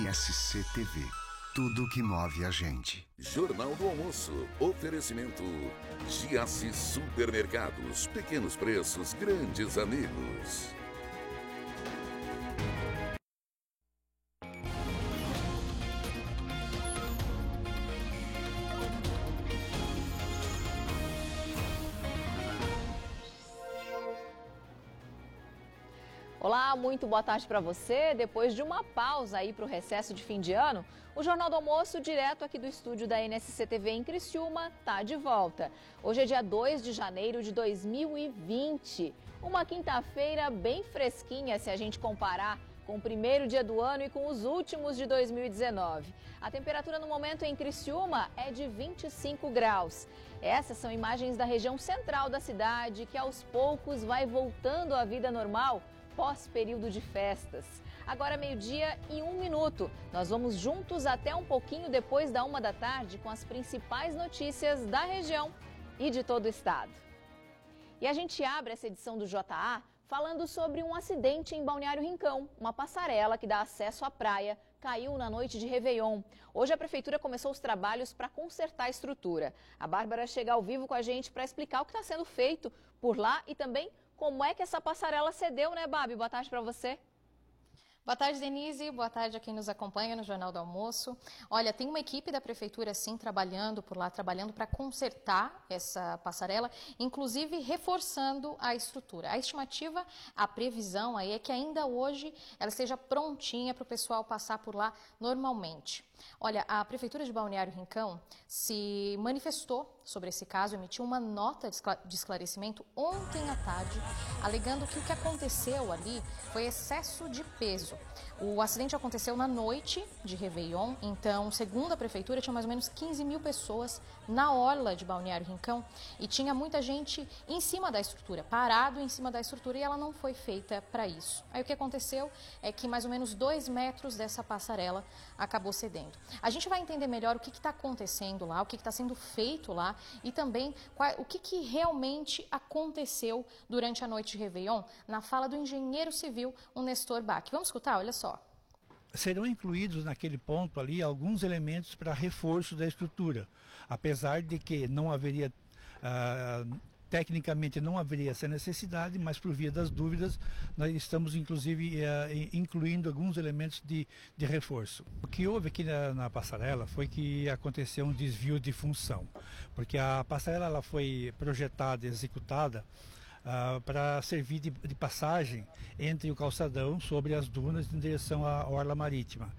NSC TV. Tudo que move a gente. Jornal do Almoço. Oferecimento. Giasse Supermercados. Pequenos preços, grandes amigos. Olá, muito boa tarde para você. Depois de uma pausa aí para o recesso de fim de ano, o Jornal do Almoço, direto aqui do estúdio da NSC TV em Criciúma, tá de volta. Hoje é dia 2 de janeiro de 2020, uma quinta-feira bem fresquinha se a gente comparar com o primeiro dia do ano e com os últimos de 2019. A temperatura no momento em Criciúma é de 25 graus. Essas são imagens da região central da cidade, que aos poucos vai voltando à vida normal pós-período de festas. Agora 12:01. Nós vamos juntos até um pouquinho depois da 1 da tarde com as principais notícias da região e de todo o estado. E a gente abre essa edição do JA falando sobre um acidente em Balneário Rincão. Uma passarela que dá acesso à praia caiu na noite de Réveillon. Hoje a prefeitura começou os trabalhos para consertar a estrutura. A Bárbara chega ao vivo com a gente para explicar o que está sendo feito por lá e também como é que essa passarela cedeu, né, Babi? Boa tarde para você. Boa tarde, Denise. Boa tarde a quem nos acompanha no Jornal do Almoço. Olha, tem uma equipe da Prefeitura, sim, trabalhando por lá, trabalhando para consertar essa passarela, inclusive reforçando a estrutura. A estimativa, a previsão aí é que ainda hoje ela esteja prontinha para o pessoal passar por lá normalmente. Olha, a Prefeitura de Balneário Rincão se manifestou sobre esse caso, emitiu uma nota de esclarecimento ontem à tarde, alegando que o que aconteceu ali foi excesso de peso. O acidente aconteceu na noite de Réveillon, então, segundo a Prefeitura, tinha mais ou menos 15 mil pessoas na orla de Balneário Rincão e tinha muita gente em cima da estrutura, parado em cima da estrutura, e ela não foi feita para isso. Aí o que aconteceu é que mais ou menos 2 metros dessa passarela acabou cedendo. A gente vai entender melhor o que está acontecendo lá, o que está sendo feito lá e também o que realmente aconteceu durante a noite de Réveillon na fala do engenheiro civil, o Nestor Bach. Vamos escutar? Olha só. Serão incluídos naquele ponto ali alguns elementos para reforço da estrutura, apesar de que não haveria, tecnicamente não haveria essa necessidade, mas por via das dúvidas nós estamos inclusive incluindo alguns elementos de reforço. O que houve aqui na passarela foi que aconteceu um desvio de função, porque a passarela ela foi projetada e executada para servir de passagem entre o calçadão sobre as dunas em direção à orla marítima.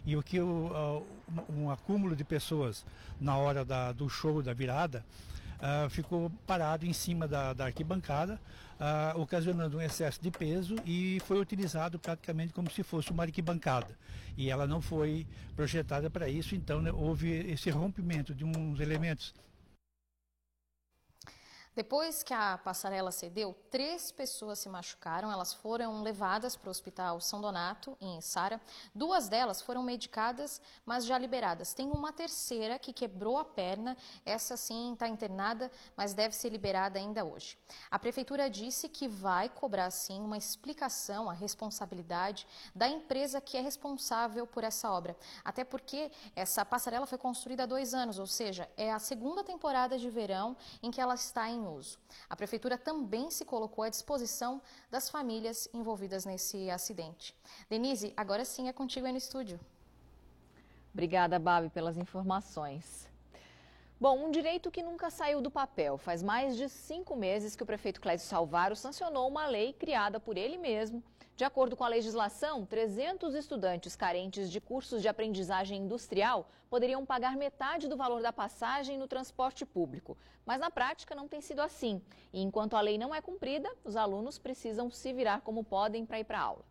E o que um acúmulo de pessoas na hora do show da virada ficou parado em cima da arquibancada, ocasionando um excesso de peso e foi utilizado praticamente como se fosse uma arquibancada. E ela não foi projetada para isso, então né, houve esse rompimento de uns elementos. Depois que a passarela cedeu, 3 pessoas se machucaram. Elas foram levadas para o Hospital São Donato, em Içara. 2 delas foram medicadas, mas já liberadas. Tem uma terceira que quebrou a perna. Essa sim está internada, mas deve ser liberada ainda hoje. A Prefeitura disse que vai cobrar sim uma explicação, a responsabilidade da empresa que é responsável por essa obra. Até porque essa passarela foi construída há 2 anos, ou seja, é a segunda temporada de verão em que ela está em uso. A Prefeitura também se colocou à disposição das famílias envolvidas nesse acidente. Denise, agora sim é contigo aí no estúdio. Obrigada, Babi, pelas informações. Bom, um direito que nunca saiu do papel. Faz mais de 5 meses que o prefeito Clédio Salvaro sancionou uma lei criada por ele mesmo. De acordo com a legislação, 300 estudantes carentes de cursos de aprendizagem industrial poderiam pagar metade do valor da passagem no transporte público. Mas na prática não tem sido assim. E enquanto a lei não é cumprida, os alunos precisam se virar como podem para ir para a aula.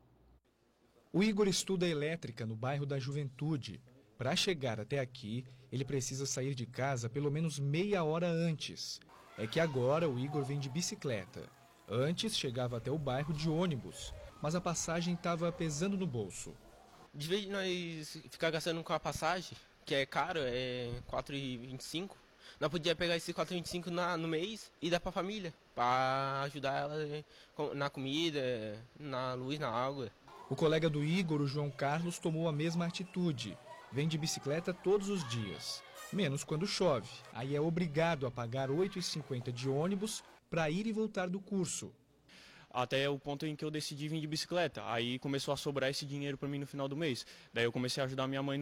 O Igor estuda elétrica no bairro da Juventude. Para chegar até aqui, ele precisa sair de casa pelo menos meia hora antes. É que agora o Igor vem de bicicleta. Antes chegava até o bairro de ônibus, mas a passagem estava pesando no bolso. De vez de nós ficar gastando com a passagem, que é caro, é R$ 4,25, nós podíamos pegar esses R$ 4,25 no mês e dar para a família, para ajudar ela na comida, na luz, na água. O colega do Igor, o João Carlos, tomou a mesma atitude. Vem de bicicleta todos os dias, menos quando chove. Aí é obrigado a pagar R$ 8,50 de ônibus para ir e voltar do curso. Até o ponto em que eu decidi vir de bicicleta. Aí começou a sobrar esse dinheiro para mim no final do mês. Daí eu comecei a ajudar minha mãe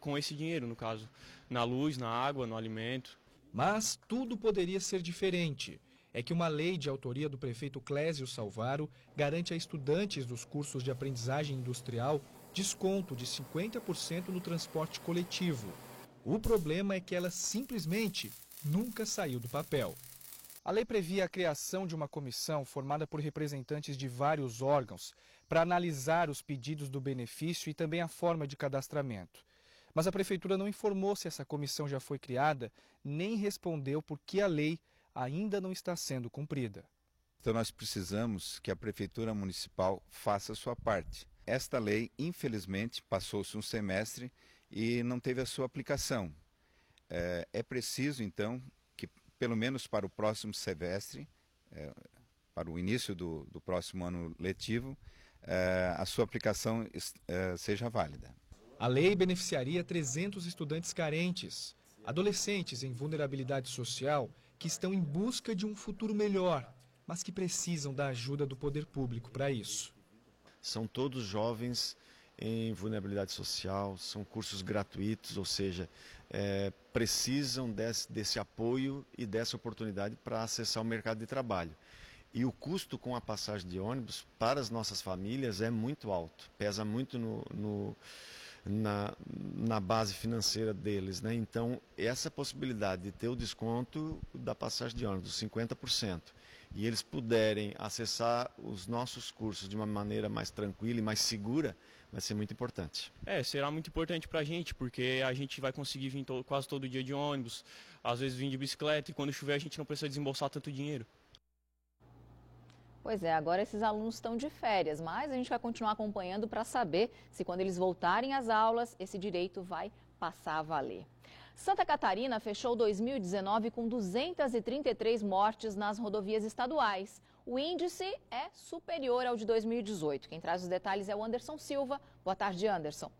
com esse dinheiro, no caso. Na luz, na água, no alimento. Mas tudo poderia ser diferente. É que uma lei de autoria do prefeito Clésio Salvaro garante a estudantes dos cursos de aprendizagem industrial desconto de 50% no transporte coletivo. O problema é que ela simplesmente nunca saiu do papel. A lei previa a criação de uma comissão formada por representantes de vários órgãos para analisar os pedidos do benefício e também a forma de cadastramento. Mas a prefeitura não informou se essa comissão já foi criada, nem respondeu por que a lei ainda não está sendo cumprida. Então nós precisamos que a prefeitura municipal faça a sua parte. Esta lei, infelizmente, passou-se um semestre e não teve a sua aplicação. É preciso, então, que pelo menos para o próximo semestre, para o início do próximo ano letivo, a sua aplicação seja válida. A lei beneficiaria 300 estudantes carentes, adolescentes em vulnerabilidade social que estão em busca de um futuro melhor, mas que precisam da ajuda do poder público para isso. São todos jovens em vulnerabilidade social, são cursos gratuitos, ou seja, precisam desse apoio e dessa oportunidade para acessar o mercado de trabalho. E o custo com a passagem de ônibus para as nossas famílias é muito alto, pesa muito na base financeira deles, né? Então, essa possibilidade de ter o desconto da passagem de ônibus, 50%, e eles puderem acessar os nossos cursos de uma maneira mais tranquila e mais segura, vai ser muito importante. Será muito importante para a gente, porque a gente vai conseguir vir quase todo dia de ônibus, às vezes vir de bicicleta, e quando chover a gente não precisa desembolsar tanto dinheiro. Pois é, agora esses alunos estão de férias, mas a gente vai continuar acompanhando para saber se quando eles voltarem às aulas, esse direito vai passar a valer. Santa Catarina fechou 2019 com 233 mortes nas rodovias estaduais. O índice é superior ao de 2018. Quem traz os detalhes é o Anderson Silva. Boa tarde, Anderson.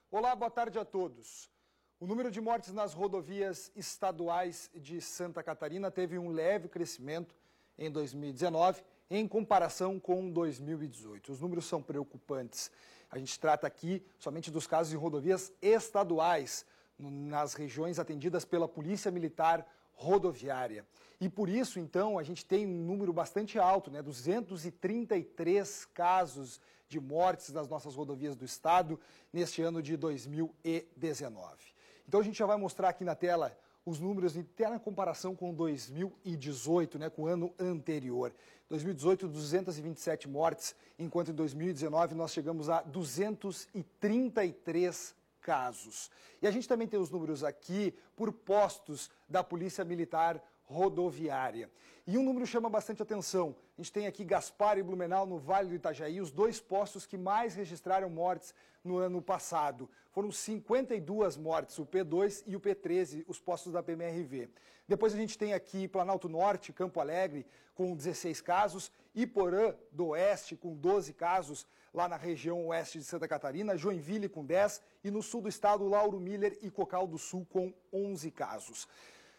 Olá, boa tarde a todos. O número de mortes nas rodovias estaduais de Santa Catarina teve um leve crescimento em 2019, em comparação com 2018. Os números são preocupantes. A gente trata aqui somente dos casos em rodovias estaduais, nas regiões atendidas pela Polícia Militar Rodoviária. E por isso, então, a gente tem um número bastante alto, 233 casos de mortes nas nossas rodovias do estado neste ano de 2019. Então a gente já vai mostrar aqui na tela os números até na comparação com 2018, com o ano anterior. 2018, 227 mortes, enquanto em 2019 nós chegamos a 233 casos. E a gente também tem os números aqui por postos da Polícia Militar Rodoviária. E um número chama bastante atenção. A gente tem aqui Gaspar e Blumenau, no Vale do Itajaí, os dois postos que mais registraram mortes no ano passado. Foram 52 mortes, o P2 e o P13, os postos da PMRV. Depois a gente tem aqui Planalto Norte, Campo Alegre, com 16 casos, Iporã do Oeste, com 12 casos, lá na região oeste de Santa Catarina, Joinville com 10 e no sul do estado, Lauro Miller e Cocal do Sul com 11 casos.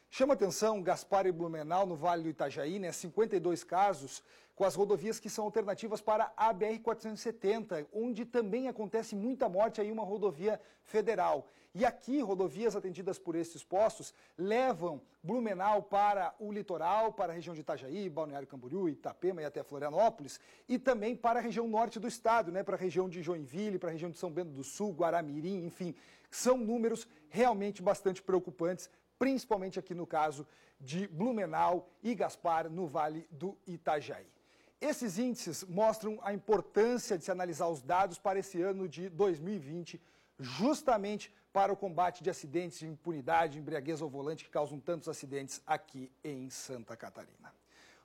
Chama atenção Gaspar e Blumenau, no Vale do Itajaí, 52 casos, com as rodovias que são alternativas para a BR-470, onde também acontece muita morte aí, uma rodovia federal. E aqui, rodovias atendidas por esses postos levam Blumenau para o litoral, para a região de Itajaí, Balneário Camboriú, Itapema e até Florianópolis, e também para a região norte do estado, para a região de Joinville, para a região de São Bento do Sul, Guaramirim, enfim. São números realmente bastante preocupantes, principalmente aqui no caso de Blumenau e Gaspar, no Vale do Itajaí. Esses índices mostram a importância de se analisar os dados para esse ano de 2020, justamente para o combate de acidentes de impunidade, embriaguez ao volante, que causam tantos acidentes aqui em Santa Catarina.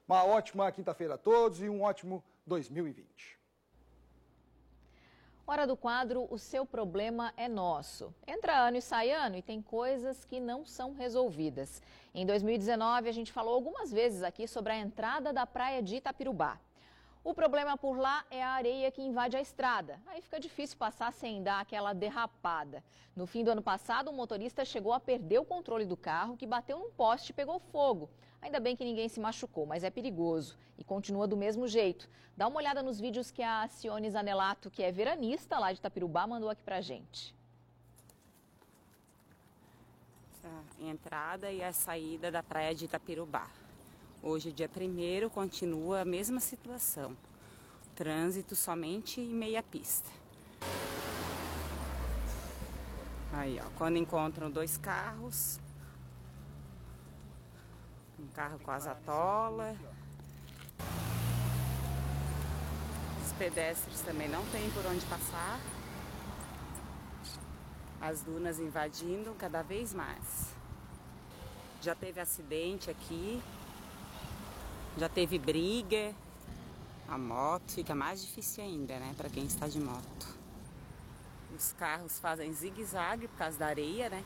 Uma ótima quinta-feira a todos e um ótimo 2020. Hora do quadro O Seu Problema é Nosso. Entra ano e sai ano e tem coisas que não são resolvidas. Em 2019, a gente falou algumas vezes aqui sobre a entrada da praia de Itapirubá. O problema por lá é a areia que invade a estrada. Aí fica difícil passar sem dar aquela derrapada. No fim do ano passado, o motorista chegou a perder o controle do carro, que bateu num poste e pegou fogo. Ainda bem que ninguém se machucou, mas é perigoso e continua do mesmo jeito. Dá uma olhada nos vídeos que a Cione Zanelato, que é veranista lá de Itapirubá, mandou aqui pra gente. A entrada e a saída da praia de Itapirubá. Hoje, dia 1º, continua a mesma situação. Trânsito somente em meia pista. Aí, ó, quando encontram dois carros, um carro com asa tola. Os pedestres também não tem por onde passar. As dunas invadindo cada vez mais. Já teve acidente aqui. Já teve briga, a moto fica mais difícil ainda, né, para quem está de moto. Os carros fazem zigue-zague por causa da areia, né?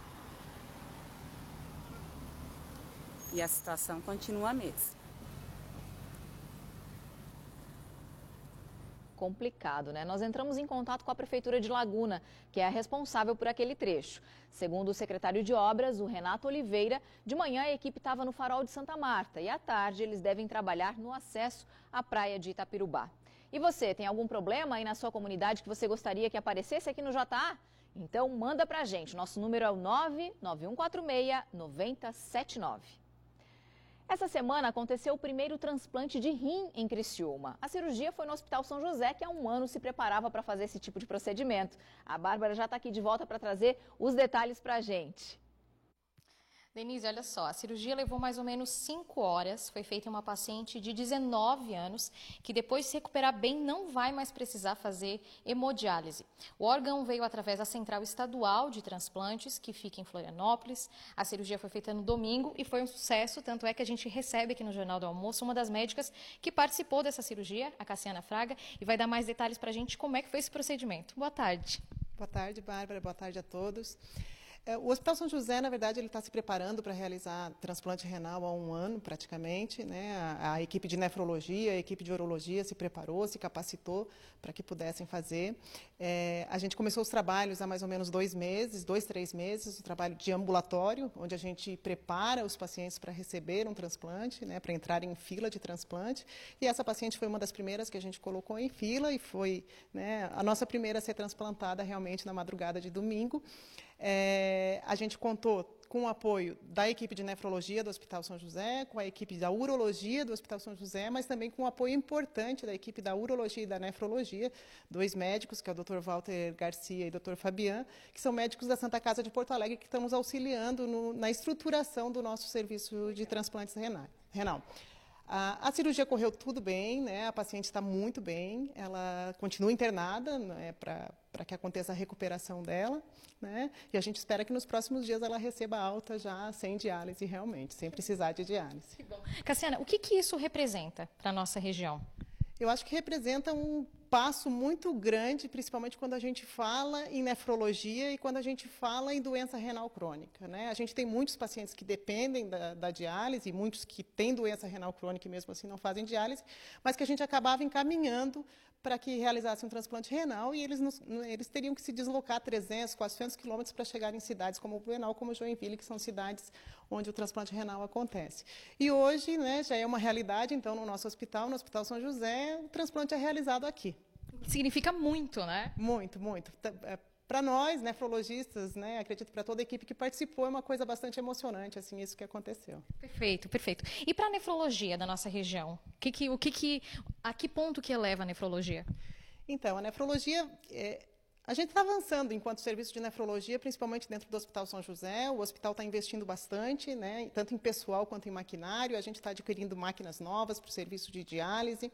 E a situação continua a mesma. Complicado, né? Nós entramos em contato com a Prefeitura de Laguna, que é a responsável por aquele trecho. Segundo o secretário de Obras, o Renato Oliveira, de manhã a equipe estava no Farol de Santa Marta e à tarde eles devem trabalhar no acesso à praia de Itapirubá. E você, tem algum problema aí na sua comunidade que você gostaria que aparecesse aqui no JA? Então manda pra gente, nosso número é o 99146-9079. Essa semana aconteceu o primeiro transplante de rim em Criciúma. A cirurgia foi no Hospital São José, que há um ano se preparava para fazer esse tipo de procedimento. A Bárbara já está aqui de volta para trazer os detalhes para a gente. Denise, olha só, a cirurgia levou mais ou menos 5 horas, foi feita em uma paciente de 19 anos, que depois de se recuperar bem não vai mais precisar fazer hemodiálise. O órgão veio através da Central Estadual de Transplantes, que fica em Florianópolis. A cirurgia foi feita no domingo e foi um sucesso, tanto é que a gente recebe aqui no Jornal do Almoço uma das médicas que participou dessa cirurgia, a Cassiana Fraga, e vai dar mais detalhes para a gente como é que foi esse procedimento. Boa tarde. Boa tarde, Bárbara. Boa tarde a todos. O Hospital São José, na verdade, ele está se preparando para realizar transplante renal há um ano, praticamente, né? A equipe de nefrologia, a equipe de urologia se preparou, se capacitou para que pudessem fazer. A gente começou os trabalhos há mais ou menos 2 meses, 2, 3 meses, o trabalho de ambulatório, onde a gente prepara os pacientes para receber um transplante, né? Para entrar em fila de transplante. E essa paciente foi uma das primeiras que a gente colocou em fila e foi, né, a nossa primeira a ser transplantada realmente na madrugada de domingo. A gente contou com o apoio da equipe de nefrologia do Hospital São José, com a equipe da urologia do Hospital São José, mas também com o apoio importante da equipe da urologia e da nefrologia, 2 médicos, que é o Dr. Walter Garcia e o Dr. Fabian, que são médicos da Santa Casa de Porto Alegre, que estão nos auxiliando na estruturação do nosso serviço de transplantes renal. A cirurgia correu tudo bem, né? A paciente está muito bem, ela continua internada, né, para que aconteça a recuperação dela, né? E a gente espera que nos próximos dias ela receba alta já sem diálise realmente, sem precisar de diálise. Que bom. Cassiana, o que isso representa para a nossa região? Eu acho que representa um passo muito grande, principalmente quando a gente fala em nefrologia e quando a gente fala em doença renal crônica, né? A gente tem muitos pacientes que dependem da diálise, muitos que têm doença renal crônica e mesmo assim não fazem diálise, mas que a gente acabava encaminhando para que realizassem um transplante renal e eles teriam que se deslocar 300, 400 quilômetros para chegar em cidades como Blumenau, como Joinville, que são cidades onde o transplante renal acontece. E hoje, né, já é uma realidade, então, no nosso hospital, no Hospital São José, o transplante é realizado aqui. Significa muito, né? Muito, muito. Para nós, nefrologistas, né, acredito para toda a equipe que participou, é uma coisa bastante emocionante, assim, isso que aconteceu. Perfeito, perfeito. E para a nefrologia da nossa região? A que ponto que eleva a nefrologia? Então, a nefrologia... A gente está avançando enquanto serviço de nefrologia, principalmente dentro do Hospital São José. O hospital está investindo bastante, né, tanto em pessoal quanto em maquinário. A gente está adquirindo máquinas novas para o serviço de diálise.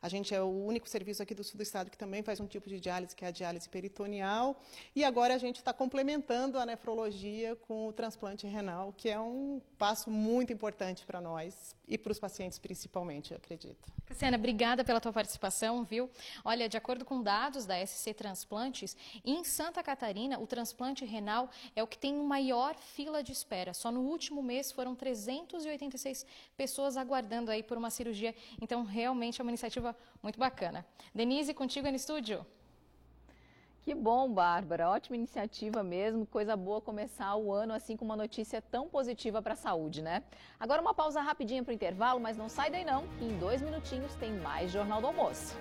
A gente é o único serviço aqui do sul do estado que também faz um tipo de diálise, que é a diálise peritoneal. E agora a gente está complementando a nefrologia com o transplante renal, que é um passo muito importante para nós e para os pacientes principalmente, eu acredito. Cassiana, obrigada pela tua participação, viu? Olha, de acordo com dados da SC Transplantes, em Santa Catarina, o transplante renal é o que tem maior fila de espera. Só no último mês foram 386 pessoas aguardando aí por uma cirurgia. Então, realmente é uma iniciativa iniciativa muito bacana. Denise, contigo no estúdio. Que bom, Bárbara. Ótima iniciativa mesmo. Coisa boa começar o ano assim com uma notícia tão positiva para a saúde, né? Agora uma pausa rapidinha para o intervalo, mas não sai daí não, que em 2 minutinhos tem mais Jornal do Almoço.